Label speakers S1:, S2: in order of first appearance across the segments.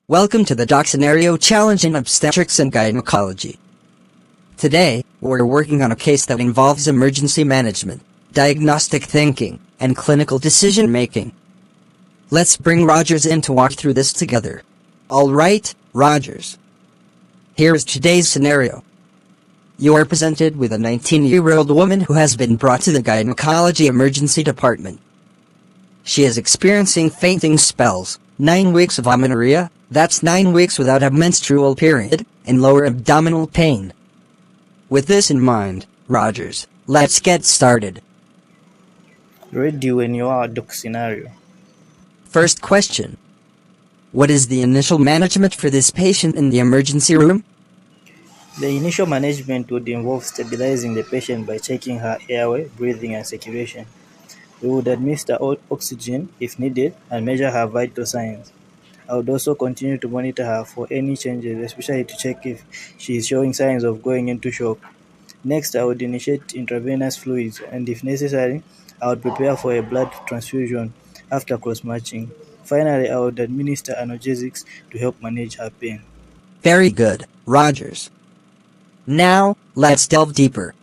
S1: Welcome to the Doc Scenario Challenge in Obstetrics and Gynecology. Today, we're working on a case that involves emergency management, diagnostic thinking, and clinical decision-making. Let's bring Rogers in to walk through this together. Alright, Rogers. Here is today's scenario. You are presented with a 19-year-old woman who has been brought to the gynecology emergency department. She is experiencing fainting spells, 9 weeks of amenorrhea, that's 9 weeks without a menstrual period, and lower abdominal pain. With this in mind, Rogers, let's get started.
S2: Ready when you are, Doc Scenario.
S1: First question. What is the initial management for this patient in the emergency room?
S2: The initial management would involve stabilizing the patient by checking her airway, breathing, and circulation. We would administer oxygen if needed and measure her vital signs. I would also continue to monitor her for any changes, especially to check if she is showing signs of going into shock. Next, I would initiate intravenous fluids, and if necessary, I would prepare for a blood transfusion after cross-matching. Finally, I would administer analgesics to help manage her pain.
S1: Very good, Rogers. Now, let's delve deeper.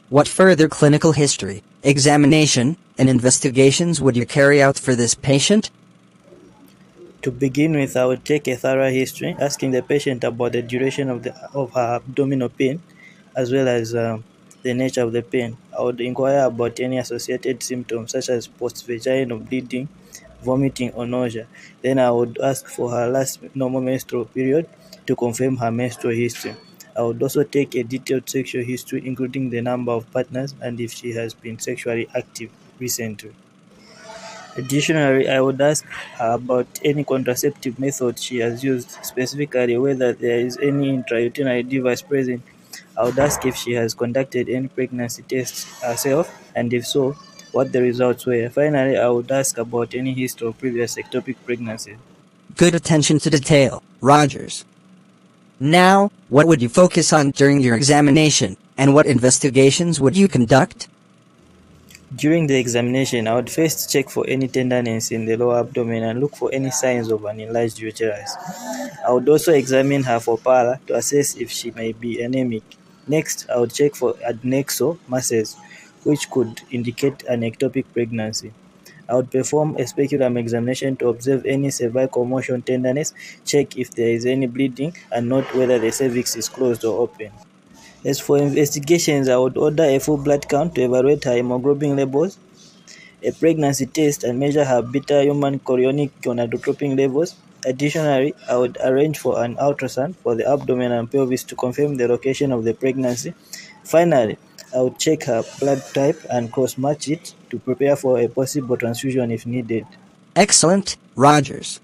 S1: What further clinical history, examination, and investigations would you carry out for this patient?
S2: To begin with, I would take a thorough history, asking the patient about the duration of her abdominal pain, as well as the nature of the pain. I would inquire about any associated symptoms such as post-vaginal bleeding, vomiting, or nausea. Then I would ask for her last normal menstrual period to confirm her menstrual history. I would also take a detailed sexual history, including the number of partners and if she has been sexually active recently. Additionally, I would ask her about any contraceptive method she has used, specifically whether there is any intrauterine device present. I would ask if she has conducted any pregnancy tests herself, and if so, what the results were. Finally, I would ask about any history of previous ectopic pregnancies.
S1: Good attention to detail, Rogers. Now, what would you focus on during your examination, and what investigations would you conduct?
S2: During the examination, I would first check for any tenderness in the lower abdomen and look for any signs of an enlarged uterus. I would also examine her for pallor to assess if she may be anemic. Next, I would check for adnexal masses, which could indicate an ectopic pregnancy. I would perform a speculum examination to observe any cervical motion tenderness, check if there is any bleeding, and note whether the cervix is closed or open. As for investigations, I would order a full blood count to evaluate her hemoglobin levels, a pregnancy test, and measure her beta human chorionic gonadotropin levels. Additionally, I would arrange for an ultrasound for the abdomen and pelvis to confirm the location of the pregnancy. Finally, I would check her blood type and cross-match it to prepare for a possible transfusion if needed.
S1: Excellent, Rogers.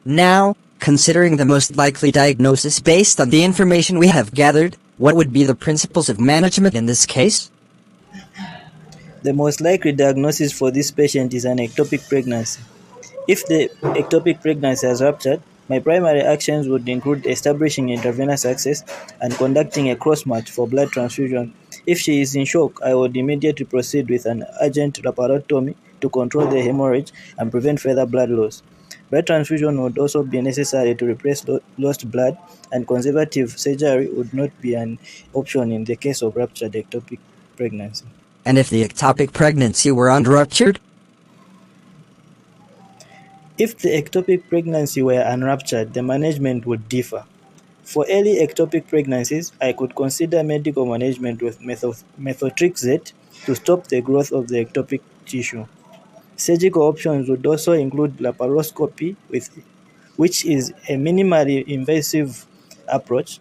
S1: Now, considering the most likely diagnosis based on the information we have gathered, what would be the principles of management in this case?
S2: The most likely diagnosis for this patient is an ectopic pregnancy. If the ectopic pregnancy has ruptured, my primary actions would include establishing intravenous access and conducting a cross-match for blood transfusion. If she is in shock, I would immediately proceed with an urgent laparotomy to control the hemorrhage and prevent further blood loss. Blood transfusion would also be necessary to replace lost blood, and conservative surgery would not be an option in the case of ruptured ectopic pregnancy.
S1: And if the ectopic pregnancy were unruptured?
S2: If the ectopic pregnancy were unruptured, the management would differ. For early ectopic pregnancies, I could consider medical management with methotrexate to stop the growth of the ectopic tissue. Surgical options would also include laparoscopy, which is a minimally invasive approach.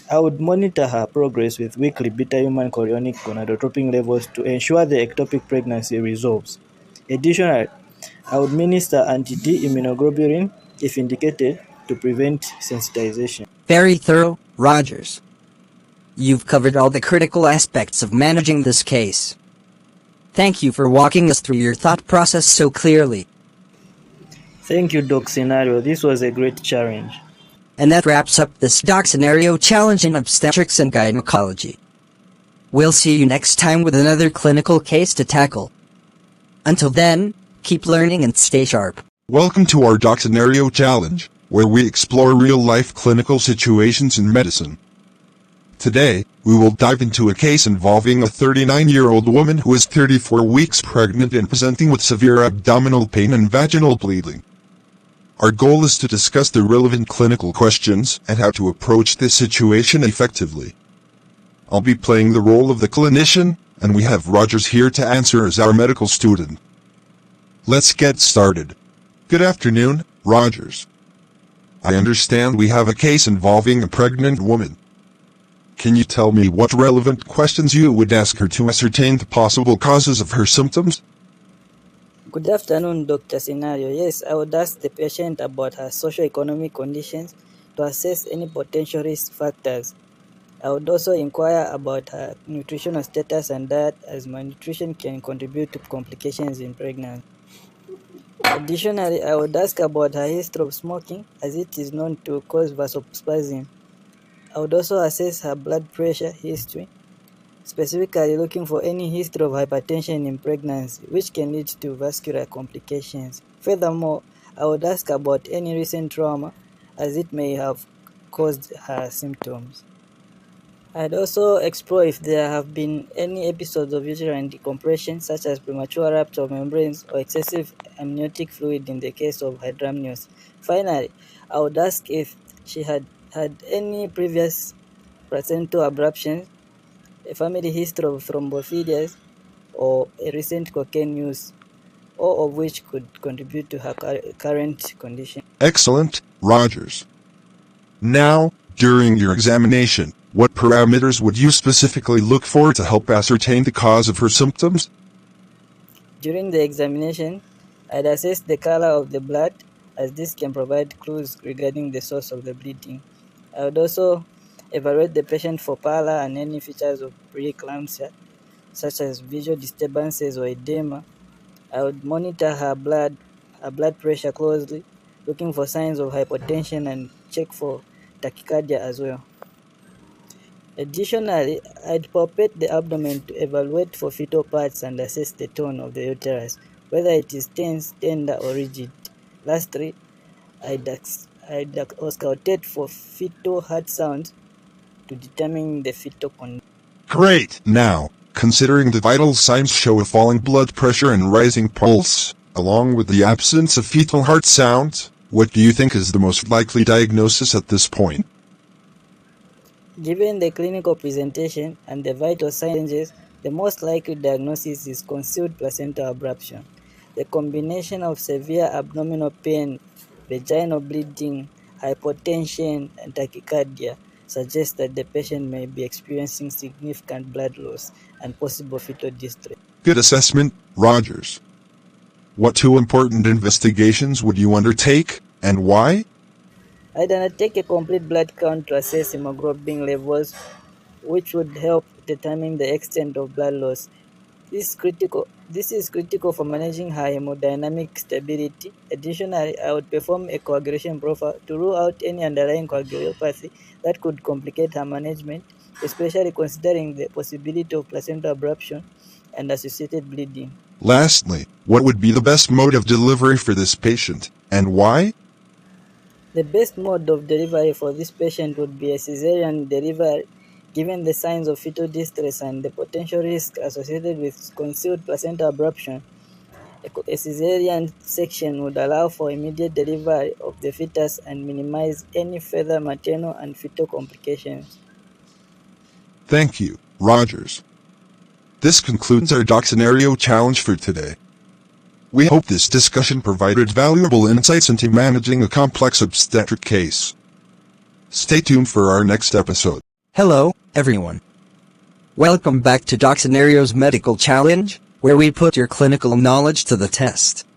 S2: I would monitor her progress with weekly beta human chorionic gonadotropin levels to ensure the ectopic pregnancy resolves. Additionally, I would administer anti-D immunoglobulin if indicated to prevent sensitization.
S1: Very thorough, Rogers. You've covered all the critical aspects of managing this case. Thank you for walking us through your thought process so clearly.
S2: Thank you, Doc Scenario. This was a great challenge.
S1: And that wraps up this Doc Scenario Challenge in Obstetrics and Gynecology. We'll see you next time with another clinical case to tackle. Until then, keep learning and stay sharp.
S3: Welcome to our Doc Scenario Challenge. where we explore real-life clinical situations in medicine. Today, we will dive into a case involving a 39-year-old woman who is 34 weeks pregnant and presenting with severe abdominal pain and vaginal bleeding. Our goal is to discuss the relevant clinical questions and how to approach this situation effectively. I'll be playing the role of the clinician, and we have Rogers here to answer as our medical student. Let's get started. Good afternoon, Rogers. I understand we have a case involving a pregnant woman. Can you tell me what relevant questions you would ask her to ascertain the possible causes of her symptoms?
S2: Good afternoon, Dr. Scenario. Yes, I would ask the patient about her socioeconomic conditions to assess any potential risk factors. I would also inquire about her nutritional status and diet, as malnutrition can contribute to complications in pregnancy. Additionally, I would ask about her history of smoking, as it is known to cause vasospasm. I would also assess her blood pressure history, specifically looking for any history of hypertension in pregnancy, which can lead to vascular complications. Furthermore, I would ask about any recent trauma, as it may have caused her symptoms. I'd also explore if there have been any episodes of uterine decompression, such as premature rupture of membranes or excessive amniotic fluid in the case of hydramnios. Finally, I would ask if she had had any previous placental abruptions, a family history of thrombophilias, or a recent cocaine use, all of which could contribute to her current condition.
S3: Excellent, Rogers. Now, during your examination, what parameters would you specifically look for to help ascertain the cause of her symptoms?
S2: During the examination, I'd assess the color of the blood, as this can provide clues regarding the source of the bleeding. I would also evaluate the patient for pallor and any features of preeclampsia, such as visual disturbances or edema. I would monitor her blood pressure closely, looking for signs of hypotension and check for tachycardia as well. Additionally, I'd palpate the abdomen to evaluate for fetal parts and assess the tone of the uterus, whether it is tense, tender, or rigid. Lastly, I'd auscultate for fetal heart sounds to determine the fetal condition.
S3: Great! Now, considering the vital signs show a falling blood pressure and rising pulse, along with the absence of fetal heart sounds, what do you think is the most likely diagnosis at this point?
S2: Given the clinical presentation and the vital signs, the most likely diagnosis is concealed placental abruption. The combination of severe abdominal pain, vaginal bleeding, hypotension, and tachycardia suggests that the patient may be experiencing significant blood loss and possible fetal distress.
S3: Good assessment, Rogers. What two important investigations would you undertake, and why?
S2: I'd undertake a complete blood count to assess hemoglobin levels, which would help determine the extent of blood loss. This is critical for managing her hemodynamic stability. Additionally, I would perform a coagulation profile to rule out any underlying coagulopathy that could complicate her management, especially considering the possibility of placental abruption and associated bleeding.
S3: Lastly, what would be the best mode of delivery for this patient, and why?
S2: The best mode of delivery for this patient would be a cesarean delivery, given the signs of fetal distress and the potential risk associated with concealed placental abruption. A cesarean section would allow for immediate delivery of the fetus and minimize any further maternal and fetal complications.
S3: Thank you, Rogers. This concludes our doc scenario challenge for today. We hope this discussion provided valuable insights into managing a complex obstetric case. Stay tuned for our next episode.
S1: Hello, everyone. Welcome back to Doc Scenario's Medical Challenge, where we put your clinical knowledge to the test.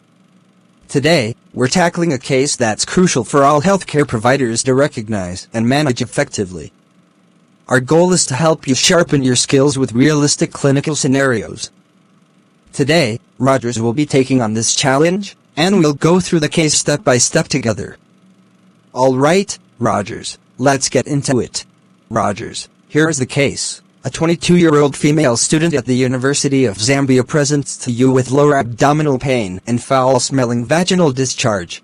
S1: Today, we're tackling a case that's crucial for all healthcare providers to recognize and manage effectively. Our goal is to help you sharpen your skills with realistic clinical scenarios. Today, Rogers will be taking on this challenge, and we'll go through the case step by step together. Alright, Rogers, let's get into it. Rogers, here's the case. A 22-year-old female student at the University of Zambia presents to you with lower abdominal pain and foul-smelling vaginal discharge.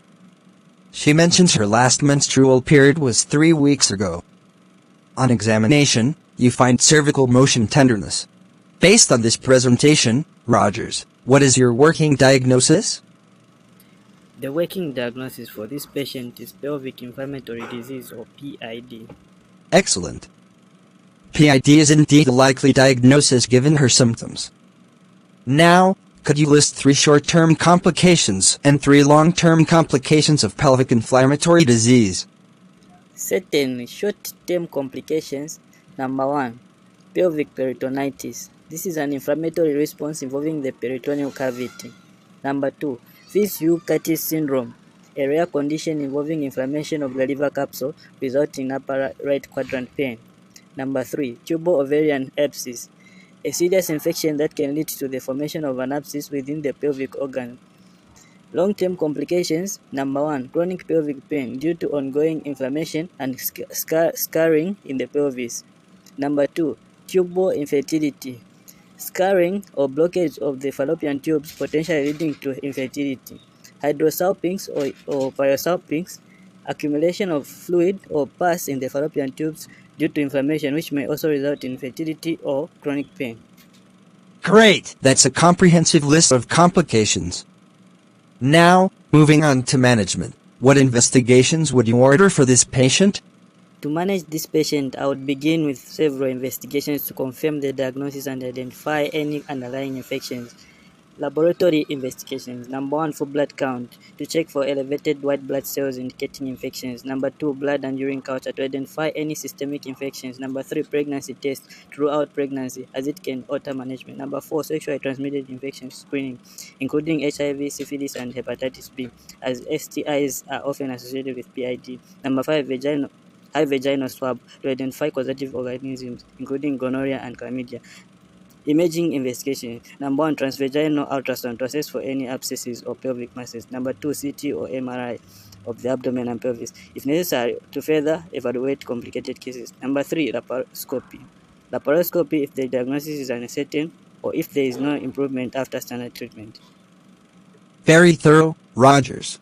S1: She mentions her last menstrual period was 3 weeks ago. On examination, you find cervical motion tenderness. Based on this presentation, Rogers, what is your working diagnosis?
S4: The working diagnosis for this patient is pelvic inflammatory disease or PID.
S1: Excellent. PID is indeed a likely diagnosis given her symptoms. Now, could you list 3 short-term complications and 3 long-term complications of pelvic inflammatory disease?
S4: Certainly, short-term complications. Number 1, pelvic peritonitis. This is an inflammatory response involving the peritoneal cavity. Number 2, Fish-Hugh-Curtis syndrome, a rare condition involving inflammation of the liver capsule resulting in upper right quadrant pain. Number 3, tubal ovarian abscess, a serious infection that can lead to the formation of an abscess within the pelvic organ. Long-term complications. Number 1, chronic pelvic pain due to ongoing inflammation and scarring in the pelvis. Number 2, tubal infertility, scarring or blockage of the fallopian tubes potentially leading to infertility. Hydrosalpinx or pyrosalpinx, accumulation of fluid or pus in the fallopian tubes due to inflammation, which may also result in infertility or chronic pain.
S1: Great! That's a comprehensive list of complications. Now, moving on to management. What investigations would you order for this patient?
S4: To manage this patient, I would begin with several investigations to confirm the diagnosis and identify any underlying infections. Laboratory investigations. Number 1, for blood count, to check for elevated white blood cells indicating infections. Number 2, blood and urine culture, to identify any systemic infections. Number 3, pregnancy test throughout pregnancy, as it can alter management. Number 4, sexually transmitted infection screening, including HIV, syphilis, and hepatitis B, as STIs are often associated with PID. Number 5, high vaginal swab, to identify causative organisms, including gonorrhea and chlamydia. Imaging investigation. Number 1, transvaginal ultrasound, to assess for any abscesses or pelvic masses. Number 2, CT or MRI of the abdomen and pelvis, if necessary, to further evaluate complicated cases. Number 3, laparoscopy. Laparoscopy if the diagnosis is uncertain or if there is no improvement after standard treatment.
S1: Very thorough, Rogers.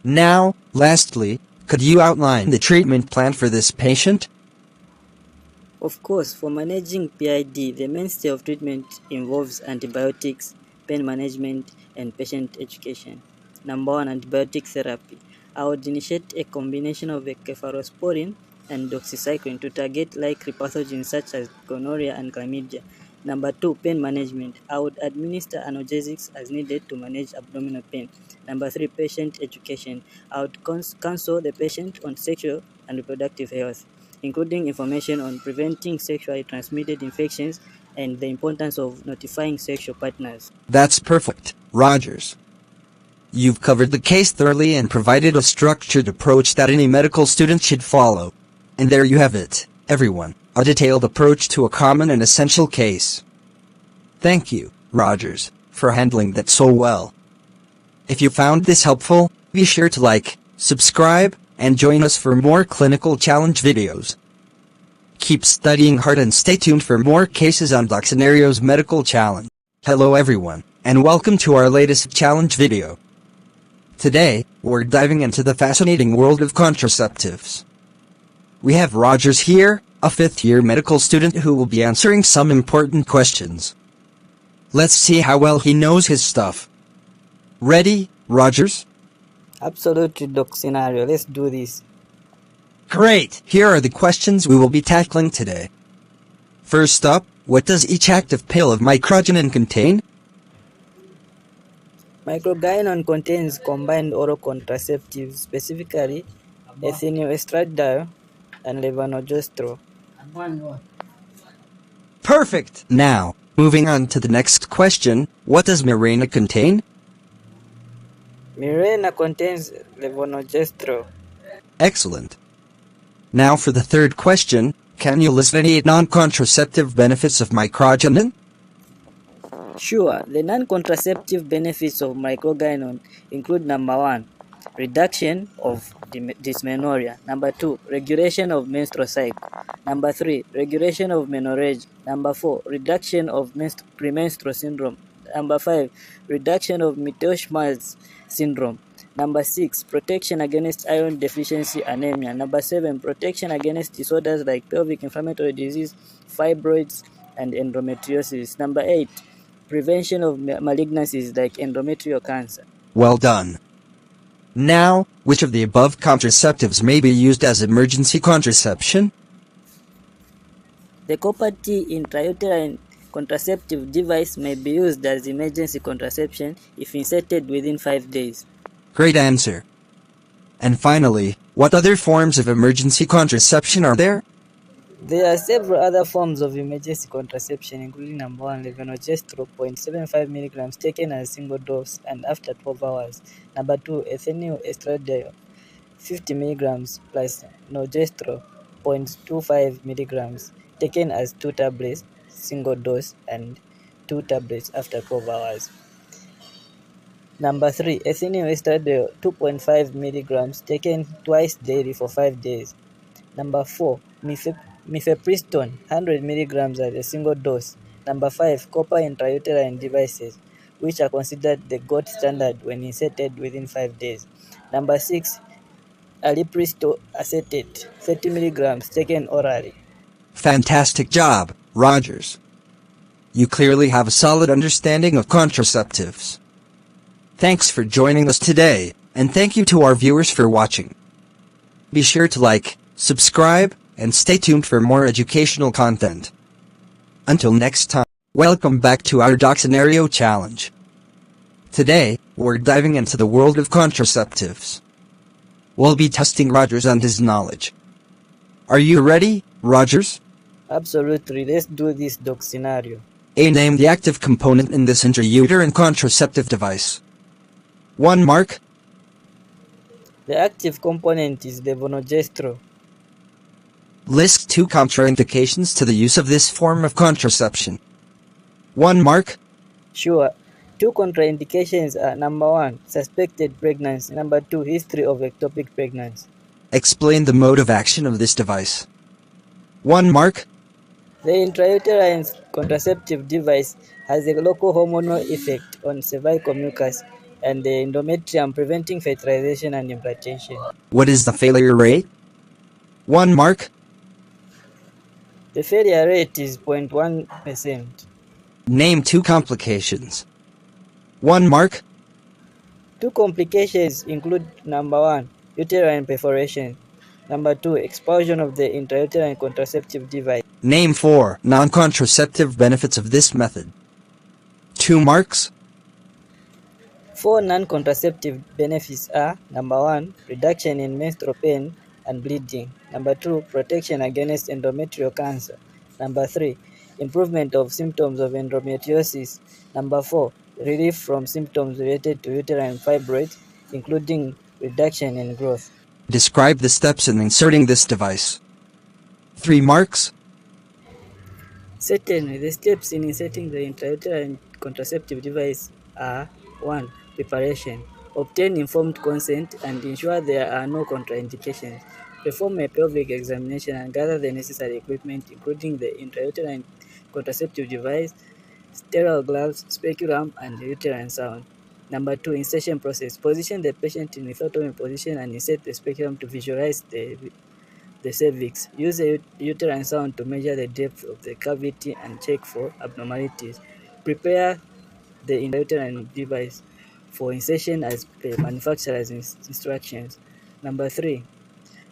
S1: Now, lastly, could you outline the treatment plan for this patient?
S4: Of course, for managing PID, the mainstay of treatment involves antibiotics, pain management, and patient education. Number 1, antibiotic therapy. I would initiate a combination of cephalosporin and doxycycline to target likely pathogens such as gonorrhea and chlamydia. Number 2, pain management. I would administer analgesics as needed to manage abdominal pain. Number 3, patient education. I would counsel the patient on sexual and reproductive health, including information on preventing sexually transmitted infections and the importance of notifying sexual partners.
S1: That's perfect, Rogers. You've covered the case thoroughly and provided a structured approach that any medical student should follow. And there you have it, everyone, a detailed approach to a common and essential case. Thank you, Rogers, for handling that so well. If you found this helpful, be sure to like, subscribe, and join us for more clinical challenge videos. Keep studying hard and stay tuned for more cases on Docscenario's Medical Challenge. Hello everyone, and welcome to our latest challenge video. Today, we're diving into the fascinating world of contraceptives. We have Rogers here, a 5th-year medical student who will be answering some important questions. Let's see how well he knows his stuff. Ready, Rogers?
S4: Absolutely, Doc Scenario. Let's do this.
S1: Great! Here are the questions we will be tackling today. First up, what does each active pill of microgynon contain?
S4: Microgynon contains combined oral contraceptives, specifically ethinoestradiol and levonorgestrel.
S1: Perfect! Now, moving on to the next question, what does Mirena contain?
S4: Mirena contains levonorgestrel.
S1: Excellent. Now for the third question, can you list any non-contraceptive benefits of microgynon?
S4: Sure, the non-contraceptive benefits of microgynon include number 1, reduction of dysmenorrhea. Number 2, regulation of menstrual cycle. Number 3, regulation of menorrhage. Number 4, reduction of premenstrual syndrome. Number 5, reduction of Mittelschmerz syndrome. Number 6, protection against iron deficiency anemia. Number 7, protection against disorders like pelvic inflammatory disease, fibroids, and endometriosis. Number 8, prevention of malignancies like endometrial cancer.
S1: Well done. Now, which of the above contraceptives may be used as emergency contraception?
S4: The copper T intrauterine contraceptive device may be used as emergency contraception if inserted within 5 days.
S1: Great answer. And finally, what other forms of emergency contraception are there?
S4: There are several other forms of emergency contraception, including number 1, levonorgestrel 0.75 milligrams taken as single dose and after 12 hours. Number 2, ethinyl estradiol 50 milligrams plus norgestrel 0.25 milligrams taken as 2 tablets, single dose, and 2 tablets after 12 hours. Number 3, ethinyl estradiol 2.5 milligrams taken twice daily for 5 days. Number 4, mifepristone 100 milligrams as a single dose. Number 5, copper intrauterine devices, which are considered the gold standard when inserted within 5 days. Number 6, alipristal acetate 30 milligrams taken orally.
S1: Fantastic job, Rogers. You clearly have a solid understanding of contraceptives. Thanks for joining us today, and thank you to our viewers for watching. Be sure to like, subscribe, and stay tuned for more educational content. Until next time, welcome back to our Doc Scenario Challenge. Today, we're diving into the world of contraceptives. We'll be testing Rogers on his knowledge. Are you ready, Rogers?
S4: Absolutely, let's do this doc scenario.
S1: A. Name the active component in this intrauterine contraceptive device. 1 mark.
S4: The active component is levonorgestrel.
S1: List 2 contraindications to the use of this form of contraception. 1 mark.
S4: Sure. 2 contraindications are number 1, suspected pregnancy, number 2, history of ectopic pregnancy.
S1: Explain the mode of action of this device. 1 mark.
S4: The intrauterine contraceptive device has a local hormonal effect on cervical mucus and the endometrium, preventing fertilization and implantation.
S1: What is the failure rate? 1 mark.
S4: The failure rate is 0.1%.
S1: Name 2 complications. 1 mark.
S4: 2 complications include number 1, uterine perforation, number 2, expulsion of the intrauterine contraceptive device.
S1: Name 4 non-contraceptive benefits of this method. 2 marks.
S4: 4 non-contraceptive benefits are number 1, reduction in menstrual pain and bleeding, number 2, protection against endometrial cancer, number 3, improvement of symptoms of endometriosis, number 4, relief from symptoms related to uterine fibroids, including reduction in growth.
S1: Describe the steps in inserting this device. 3 marks.
S4: Certainly, the steps in inserting the intrauterine contraceptive device are 1. Preparation. Obtain informed consent and ensure there are no contraindications. Perform a pelvic examination and gather the necessary equipment, including the intrauterine contraceptive device, sterile gloves, speculum, and uterine sound. Number 2, insertion process. Position the patient in lithotomy position and insert the speculum to visualize the cervix. Use a uterine sound to measure the depth of the cavity and check for abnormalities. Prepare the intrauterine device for insertion as per manufacturer's instructions. Number 3,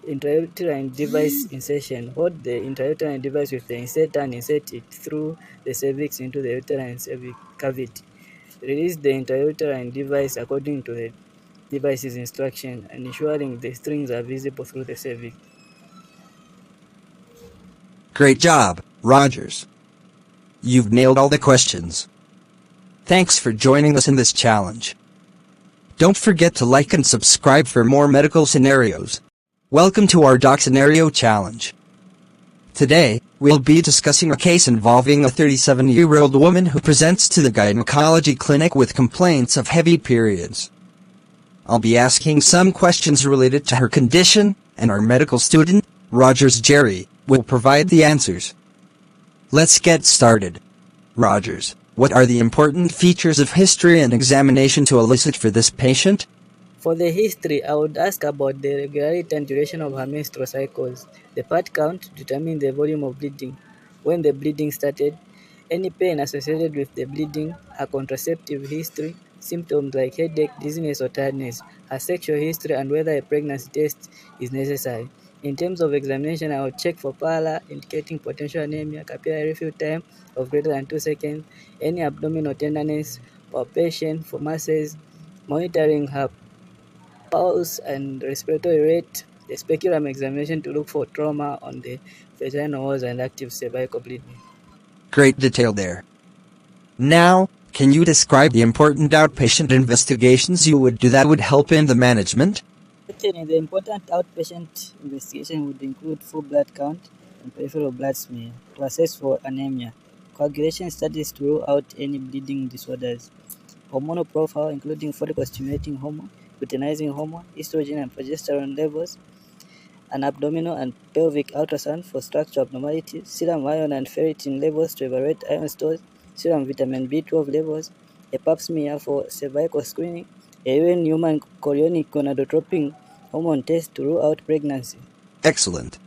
S4: intrauterine device insertion. Hold the intrauterine device with the inserter and insert it through the cervix into the uterine cervix cavity. Release the intrauterine device according to the device's instruction and ensuring the strings are visible through the cervix.
S1: Great job, Rogers. You've nailed all the questions. Thanks for joining us in this challenge. Don't forget to like and subscribe for more medical scenarios. Welcome to our Doc Scenario Challenge. Today, we'll be discussing a case involving a 37-year-old woman who presents to the gynecology clinic with complaints of heavy periods. I'll be asking some questions related to her condition, and our medical student, Rogers Jerry, will provide the answers. Let's get started. Rogers, what are the important features of history and examination to elicit for this patient?
S4: For the history, I would ask about the regularity and duration of her menstrual cycles, the part count to determine the volume of bleeding, when the bleeding started, any pain associated with the bleeding, her contraceptive history, symptoms like headache, dizziness, or tiredness, her sexual history, and whether a pregnancy test is necessary. In terms of examination, I would check for pallor, indicating potential anemia, capillary refill time of greater than 2 seconds, any abdominal tenderness, palpation for masses, monitoring her pulse and respiratory rate, the speculum examination to look for trauma on the vaginal walls and active cervical bleeding.
S1: Great detail there. Now, can you describe the important outpatient investigations you would do that would help in the management?
S4: Certainly, the important outpatient investigation would include full blood count and peripheral blood smear to assess for anemia, coagulation studies to rule out any bleeding disorders, hormonal profile including follicle-stimulating hormone, luteinizing hormone, estrogen and progesterone levels, an abdominal and pelvic ultrasound for structural abnormalities, serum iron and ferritin levels to evaluate iron stores, serum vitamin B12 levels, a pap smear for cervical screening, a urine human chorionic gonadotropin hormone test to rule out pregnancy.
S1: Excellent.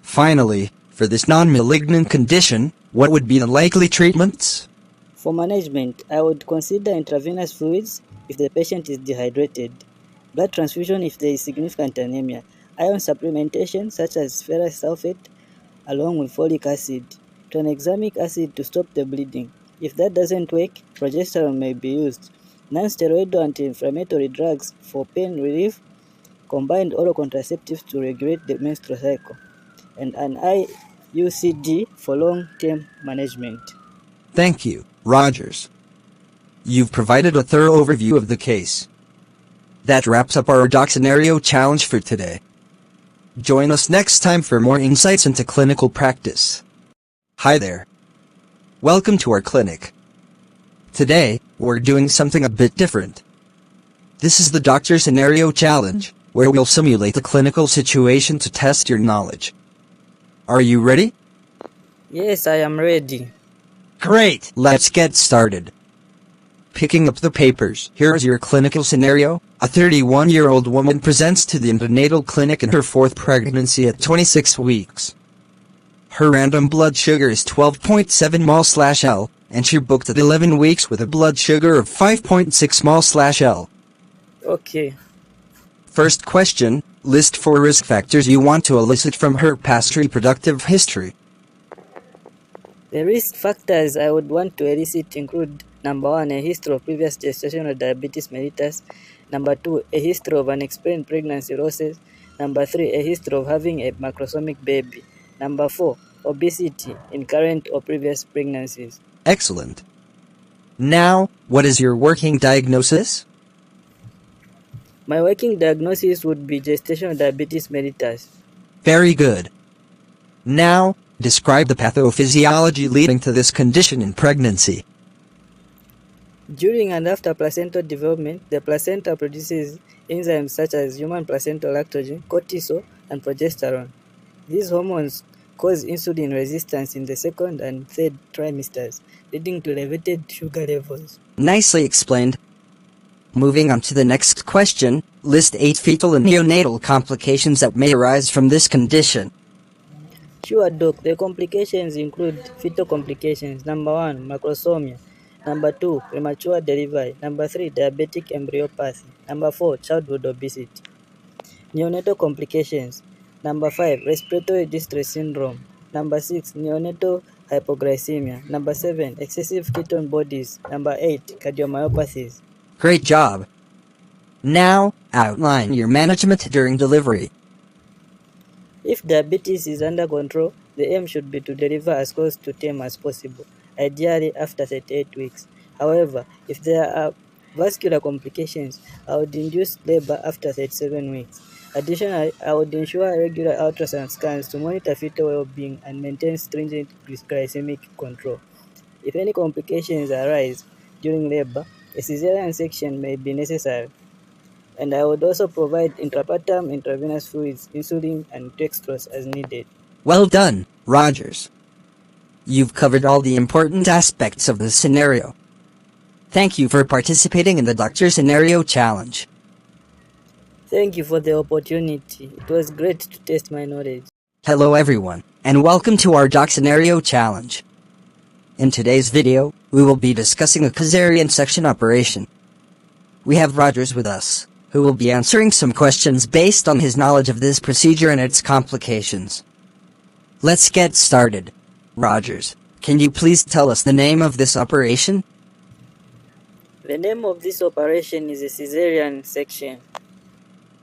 S1: Finally, for this non-malignant condition, what would be the likely treatments?
S4: For management, I would consider intravenous fluids if the patient is dehydrated, blood transfusion if there is significant anemia, iron supplementation such as ferrous sulfate along with folic acid, tranexamic acid to stop the bleeding. If that doesn't work, progesterone may be used. Non-steroidal anti-inflammatory drugs for pain relief, combined oral contraceptives to regulate the menstrual cycle, and an IUCD for long-term management.
S1: Thank you, Rogers. You've provided a thorough overview of the case. That wraps up our doc scenario challenge for today. Join us next time for more insights into clinical practice. Hi there. Welcome to our clinic. Today, we're doing something a bit different. This is the Doctor Scenario Challenge, where we'll simulate a clinical situation to test your knowledge. Are you ready?
S4: Yes, I am ready.
S1: Great! Let's get started. Picking up the papers, here's your clinical scenario. A 31-year-old woman presents to the antenatal clinic in her fourth pregnancy at 26 weeks. Her random blood sugar is 12.7 mol/L, and she booked at 11 weeks with a blood sugar of 5.6 mol/L.
S4: Okay.
S1: First question, list 4 risk factors you want to elicit from her past reproductive history.
S4: The risk factors I would want to elicit include: number 1, a history of previous gestational diabetes mellitus; number 2, a history of unexplained pregnancy losses; number 3, a history of having a macrosomic baby; number 4, obesity in current or previous pregnancies.
S1: Excellent. Now, what is your working diagnosis?
S4: My working diagnosis would be gestational diabetes mellitus.
S1: Very good. Now, describe the pathophysiology leading to this condition in pregnancy.
S4: During and after placental development, the placenta produces enzymes such as human placental lactogen, cortisol, and progesterone. These hormones cause insulin resistance in the second and third trimesters, leading to elevated sugar levels.
S1: Nicely explained. Moving on to the next question, list 8 fetal and neonatal complications that may arise from this condition.
S4: Sure, Doc. The complications include fetal complications. Number 1, macrosomia. Number 2, premature delivery. Number 3, diabetic embryopathy. Number 4, childhood obesity. Neonatal complications. Number 5, respiratory distress syndrome. Number 6, neonatal hypoglycemia. Number 7, excessive ketone bodies. Number 8, cardiomyopathies.
S1: Great job. Now, outline your management during delivery.
S4: If diabetes is under control, the aim should be to deliver as close to term as possible, ideally after 38 weeks. However, if there are vascular complications, I would induce labor after 37 weeks. Additionally, I would ensure regular ultrasound scans to monitor fetal well-being and maintain stringent glycemic control. If any complications arise during labor, a cesarean section may be necessary. And I would also provide intrapartum intravenous fluids, insulin, and dextrose as needed.
S1: Well done, Rogers. You've covered all the important aspects of the scenario. Thank you for participating in the Doctor Scenario Challenge.
S4: Thank you for the opportunity. It was great to test my knowledge.
S1: Hello everyone, and welcome to our doc scenario challenge. In today's video, we will be discussing a cesarean section operation. We have Rogers with us, who will be answering some questions based on his knowledge of this procedure and its complications. Let's get started. Rogers, can you please tell us the name of this operation?
S4: The name of this operation is a cesarean section.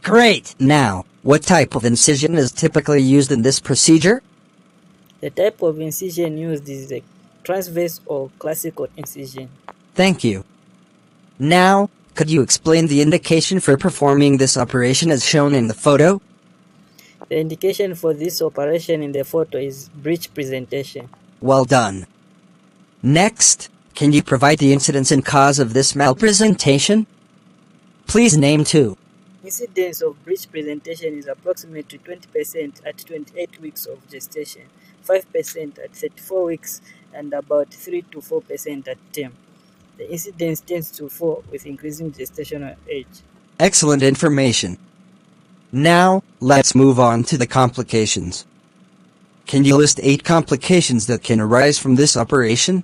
S1: Great! Now, what type of incision is typically used in this procedure?
S4: The type of incision used is a transverse or classical incision.
S1: Thank you. Now, could you explain the indication for performing this operation as shown in the photo?
S4: The indication for this operation in the photo is breech presentation.
S1: Well done. Next, can you provide the incidence and cause of this malpresentation? Please name two.
S4: Incidence of breech presentation is approximately 20% at 28 weeks of gestation, 5% at 34 weeks, and about 3 to 4% at term. The incidence tends to fall with increasing gestational age.
S1: Excellent information. Now, let's move on to the complications. Can you list 8 complications that can arise from this operation?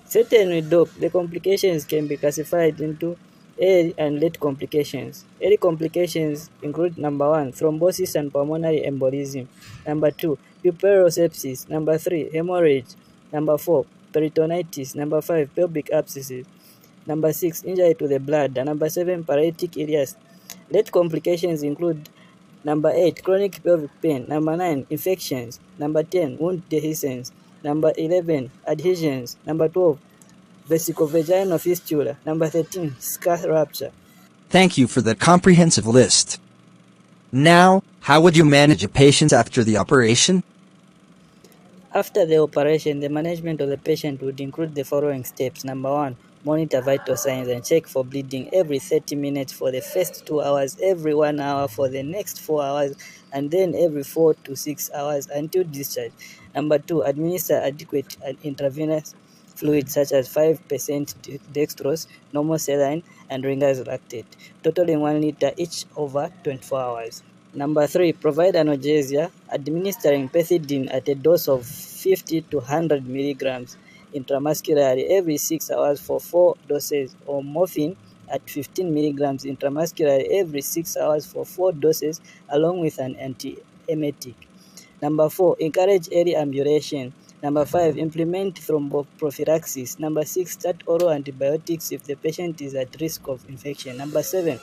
S4: Certainly, Doc, the complications can be classified into early and late complications. Early complications include number 1, thrombosis and pulmonary embolism, number 2, puerperal sepsis, number 3, hemorrhage, number 4, peritonitis, number 5, pelvic abscesses, number 6, injury to the bladder, number 7, paralytic ileus. Late complications include number 8, chronic pelvic pain, number 9, infections, number 10, wound dehiscence, number 11, adhesions, number 12, vesicovaginal fistula, number 13, scar rupture.
S1: Thank you for the comprehensive list. Now, how would you manage a patient after the operation?
S4: After the operation, the management of the patient would include the following steps. Number 1, monitor vital signs and check for bleeding every 30 minutes for the first 2 hours, every 1 hour for the next 4 hours, and then every 4 to 6 hours until discharge. Number 2, administer adequate and intravenous fluids such as 5% dextrose, normal saline, and Ringer's lactate, totaling 1 liter each over 24 hours. Number 3, provide analgesia, administering pethidine at a dose of 50 to 100 milligrams intramuscularly every 6 hours for 4 doses, or morphine at 15 milligrams intramuscularly every 6 hours for 4 doses, along with an antiemetic. Number 4, encourage early ambulation. Number 5, implement thromboprophylaxis. Number 6, start oral antibiotics if the patient is at risk of infection. Number 7,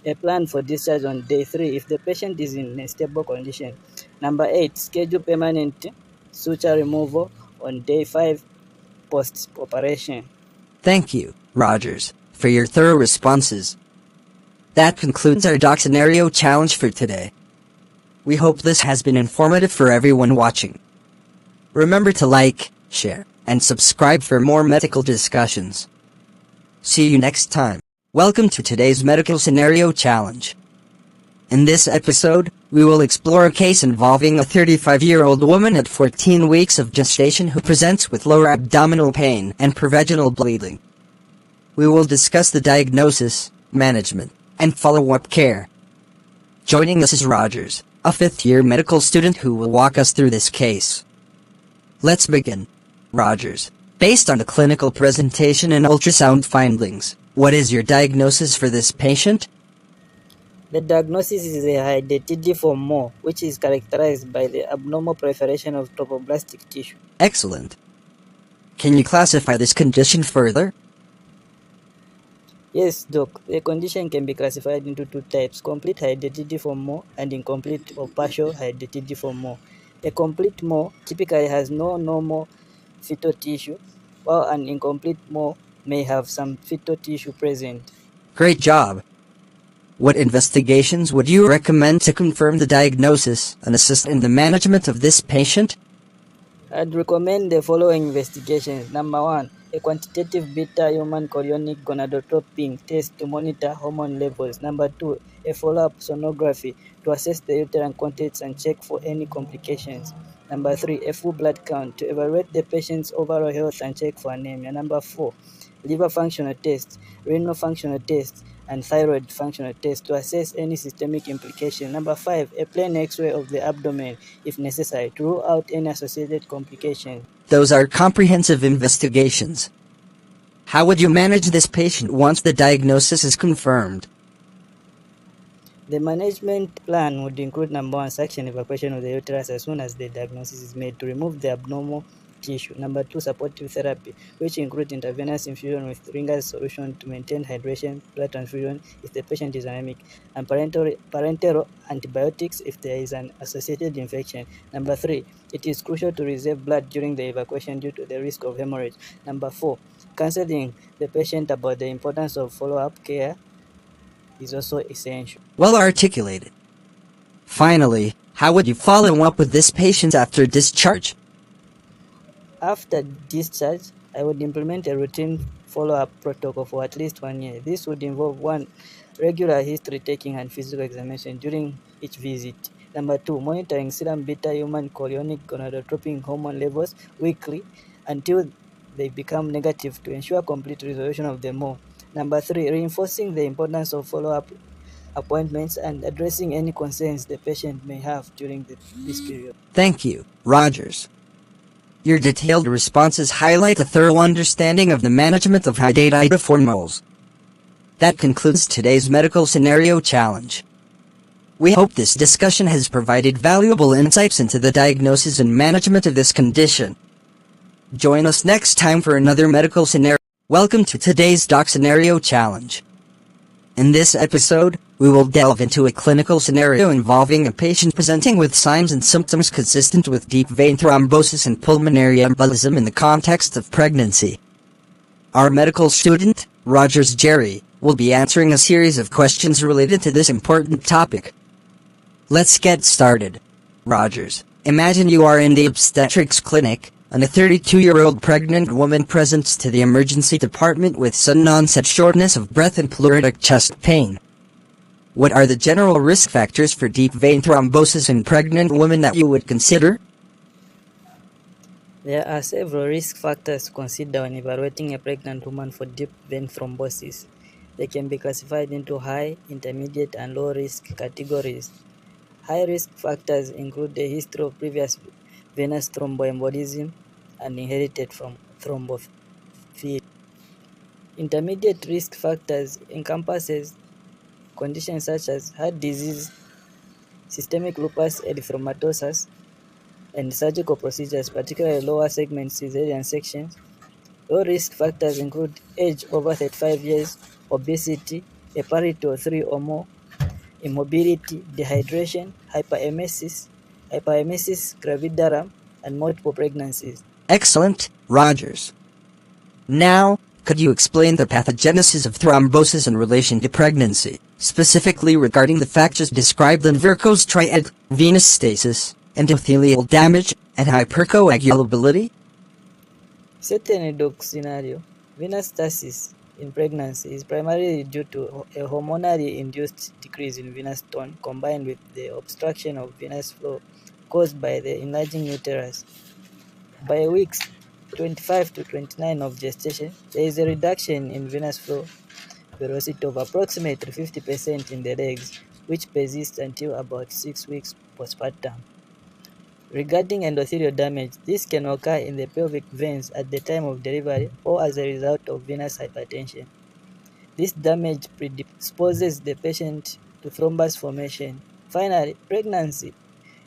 S4: a plan for discharge on day 3 if the patient is in a stable condition. Number 8, schedule permanent suture removal on day 5 post-operation.
S1: Thank you, Rogers, for your thorough responses. That concludes our doc scenario challenge for today. We hope this has been informative for everyone watching. Remember to like, share, and subscribe for more medical discussions. See you next time. Welcome to today's medical scenario challenge. In this episode, we will explore a case involving a 35-year-old woman at 14 weeks of gestation who presents with lower abdominal pain and pervaginal bleeding. We will discuss the diagnosis, management, and follow-up care. Joining us is Rogers, a 5th-year medical student who will walk us through this case. Let's begin. Rogers, based on the clinical presentation and ultrasound findings, what is your diagnosis for this patient?
S4: The diagnosis is a hydatidiform mole, which is characterized by the abnormal proliferation of trophoblastic tissue.
S1: Excellent. Can you classify this condition further?
S4: Yes, Doc. The condition can be classified into 2 types, complete hydatidiform mole and incomplete or partial hydatidiform mole. A complete mole typically has no normal fetal tissue, while an incomplete mole may have some fetal tissue present.
S1: Great job. What investigations would you recommend to confirm the diagnosis and assist in the management of this patient?
S4: I'd recommend the following investigations. Number 1, a quantitative beta human chorionic gonadotropin test to monitor hormone levels. Number 2, a follow-up sonography to assess the uterine contents and check for any complications. Number 3, a full blood count to evaluate the patient's overall health and check for anemia. Number 4, liver functional test, renal functional test, and thyroid functional tests to assess any systemic implication. Number 5, a plain X-ray of the abdomen if necessary to rule out any associated complications.
S1: Those are comprehensive investigations. How would you manage this patient once the diagnosis is confirmed?
S4: The management plan would include number 1, suction evacuation of the uterus as soon as the diagnosis is made to remove the abnormal tissue. Number 2, supportive therapy, which include intravenous infusion with Ringer's solution to maintain hydration, blood transfusion if the patient is anemic, and parenteral antibiotics if there is an associated infection. Number 3, it is crucial to reserve blood during the evacuation due to the risk of hemorrhage. Number 4, counseling the patient about the importance of follow-up care is also essential.
S1: Well articulated. Finally, how would you follow up with this patient after discharge?
S4: After discharge, I would implement a routine follow-up protocol for at least 1 year. This would involve 1, regular history taking and physical examination during each visit. Number 2, monitoring serum beta human chorionic gonadotropin hormone levels weekly until they become negative to ensure complete resolution of the mole. Number 3, reinforcing the importance of follow-up appointments and addressing any concerns the patient may have during this period.
S1: Thank you, Rogers. Your detailed responses highlight a thorough understanding of the management of hydatidiform moles. That concludes today's medical scenario challenge. We hope this discussion has provided valuable insights into the diagnosis and management of this condition. Join us next time for another medical scenario. Welcome to today's Doc Scenario Challenge. In this episode, we will delve into a clinical scenario involving a patient presenting with signs and symptoms consistent with deep vein thrombosis and pulmonary embolism in the context of pregnancy. Our medical student, Rogers Jerry, will be answering a series of questions related to this important topic. Let's get started. Rogers, imagine you are in the obstetrics clinic, and a 32-year-old pregnant woman presents to the emergency department with sudden onset shortness of breath and pleuritic chest pain. What are the general risk factors for deep vein thrombosis in pregnant women that you would consider?
S4: There are several risk factors to consider when evaluating a pregnant woman for deep vein thrombosis. They can be classified into high, intermediate, and low risk categories. High risk factors include a history of previous venous thromboembolism and inherited from thrombophilia. Intermediate risk factors encompasses conditions such as heart disease, systemic lupus erythematosus, and surgical procedures, particularly lower segment cesarean sections. Low risk factors include age over 35 years, obesity, a parity of 3 or more, immobility, dehydration, hyperemesis gravidarum, and multiple pregnancies.
S1: Excellent, Rogers. Now, could you explain the pathogenesis of thrombosis in relation to pregnancy, specifically regarding the factors described in varicose triad, venous stasis, endothelial damage, and hypercoagulability?
S4: Certainly, Doc scenario, venous stasis in pregnancy is primarily due to a hormonally induced decrease in venous tone combined with the obstruction of venous flow caused by the enlarging uterus. By weeks 25 to 29 of gestation, there is a reduction in venous flow velocity of approximately 50% in the legs, which persists until about 6 weeks postpartum. Regarding endothelial damage, this can occur in the pelvic veins at the time of delivery or as a result of venous hypertension. This damage predisposes the patient to thrombus formation. Finally, pregnancy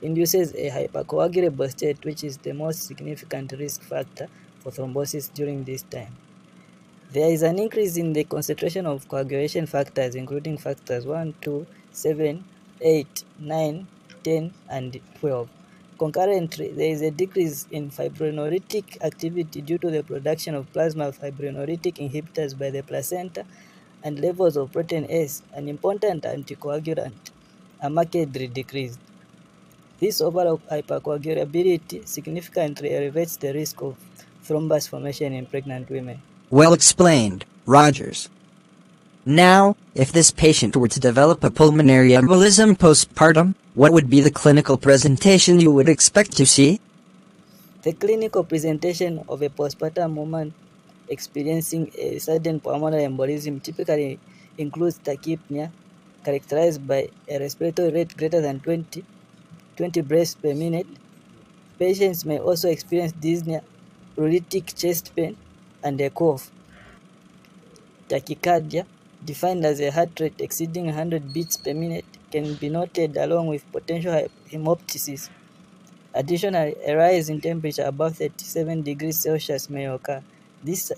S4: induces a hypercoagulable state, which is the most significant risk factor for thrombosis during this time. There is an increase in the concentration of coagulation factors, including factors 1, 2, 7, 8, 9, 10, and 12. Concurrently, there is a decrease in fibrinolytic activity due to the production of plasma fibrinolytic inhibitors by the placenta, and levels of protein S, an important anticoagulant, are markedly decreased. This overall hypercoagulability significantly elevates the risk of thrombus formation in pregnant women.
S1: Well explained, Rogers. Now, if this patient were to develop a pulmonary embolism postpartum, what would be the clinical presentation you would expect to see?
S4: The clinical presentation of a postpartum woman experiencing a sudden pulmonary embolism typically includes tachypnea, characterized by a respiratory rate greater than 20 breaths per minute. Patients may also experience dyspnea, pruritic chest pain, and a cough. Tachycardia, defined as a heart rate exceeding 100 beats per minute, can be noted along with potential hemoptysis. Additionally, a rise in temperature above 37 degrees Celsius may occur. These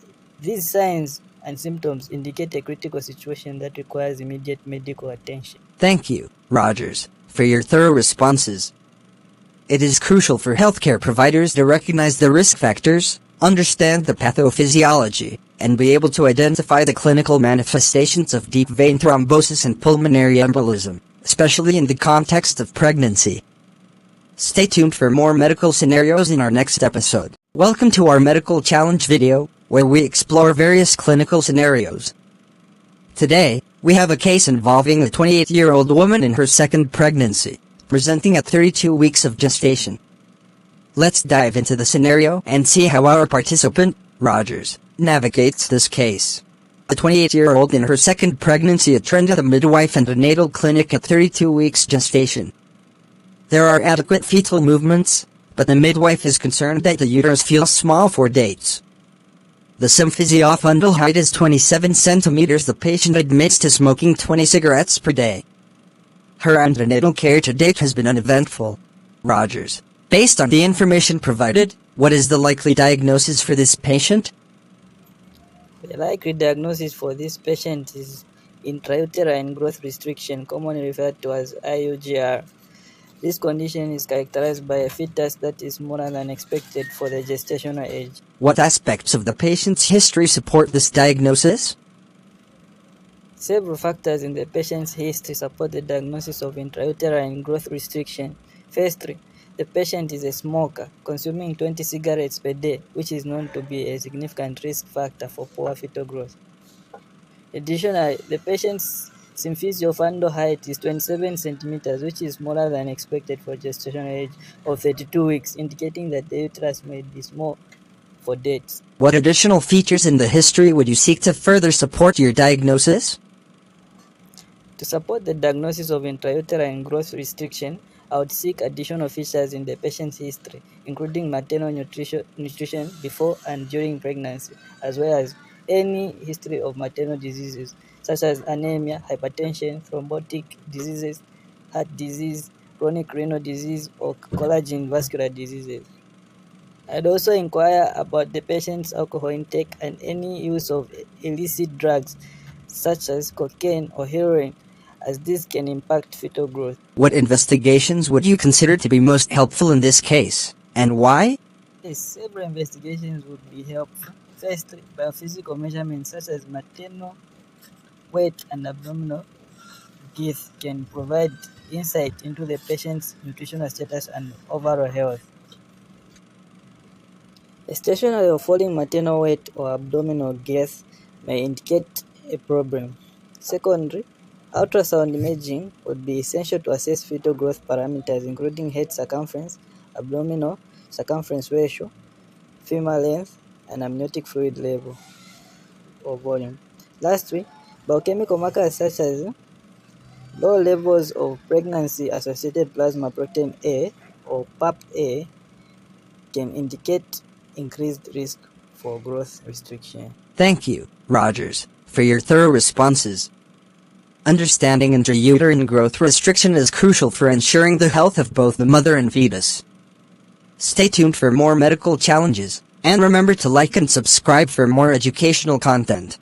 S4: signs and symptoms indicate a critical situation that requires immediate medical attention.
S1: Thank you, Rogers, for your thorough responses. It is crucial for healthcare providers to recognize the risk factors, understand the pathophysiology, and be able to identify the clinical manifestations of deep vein thrombosis and pulmonary embolism, especially in the context of pregnancy. Stay tuned for more medical scenarios in our next episode. Welcome to our medical challenge video, where we explore various clinical scenarios. Today, we have a case involving a 28-year-old woman in her second pregnancy, presenting at 32 weeks of gestation. Let's dive into the scenario and see how our participant, Rogers, navigates this case. A 28-year-old in her second pregnancy attended a midwife and a natal clinic at 32 weeks gestation. There are adequate fetal movements, but the midwife is concerned that the uterus feels small for dates. The symphysiofundal height is 27 centimeters. The patient admits to smoking 20 cigarettes per day. Her antenatal care to date has been uneventful. Rogers, based on the information provided, what is the likely diagnosis for this patient?
S4: The likely diagnosis for this patient is intrauterine growth restriction, commonly referred to as IUGR. This condition is characterized by a fetus that is smaller than expected for the gestational age.
S1: What aspects of the patient's history support this diagnosis?
S4: Several factors in the patient's history support the diagnosis of intrauterine growth restriction. Firstly, the patient is a smoker, consuming 20 cigarettes per day, which is known to be a significant risk factor for poor fetal growth. Additionally, the patient's symphysiofundal height is 27 centimeters, which is smaller than expected for gestational age of 32 weeks, indicating that the uterus may be small for dates.
S1: What additional features in the history would you seek to further support your diagnosis?
S4: To support the diagnosis of intrauterine growth restriction, I would seek additional features in the patient's history, including maternal nutrition before and during pregnancy, as well as any history of maternal diseases, such as anemia, hypertension, thrombotic diseases, heart disease, chronic renal disease, or collagen vascular diseases. I'd also inquire about the patient's alcohol intake and any use of illicit drugs, such as cocaine or heroin, as this can impact fetal growth.
S1: What investigations would you consider to be most helpful in this case, and why?
S4: Yes, several investigations would be helpful. Firstly, biophysical measurements such as maternal weight and abdominal girth can provide insight into the patient's nutritional status and overall health. A stationary or falling maternal weight or abdominal girth may indicate a problem. Secondly, ultrasound imaging would be essential to assess fetal growth parameters, including head circumference, abdominal circumference ratio, femur length, and amniotic fluid level or volume. Lastly, biochemical markers such as low levels of pregnancy-associated plasma protein A or PAP-A can indicate increased risk for growth restriction.
S1: Thank you, Rogers, for your thorough responses. Understanding intrauterine growth restriction is crucial for ensuring the health of both the mother and fetus. Stay tuned for more medical challenges, and remember to like and subscribe for more educational content.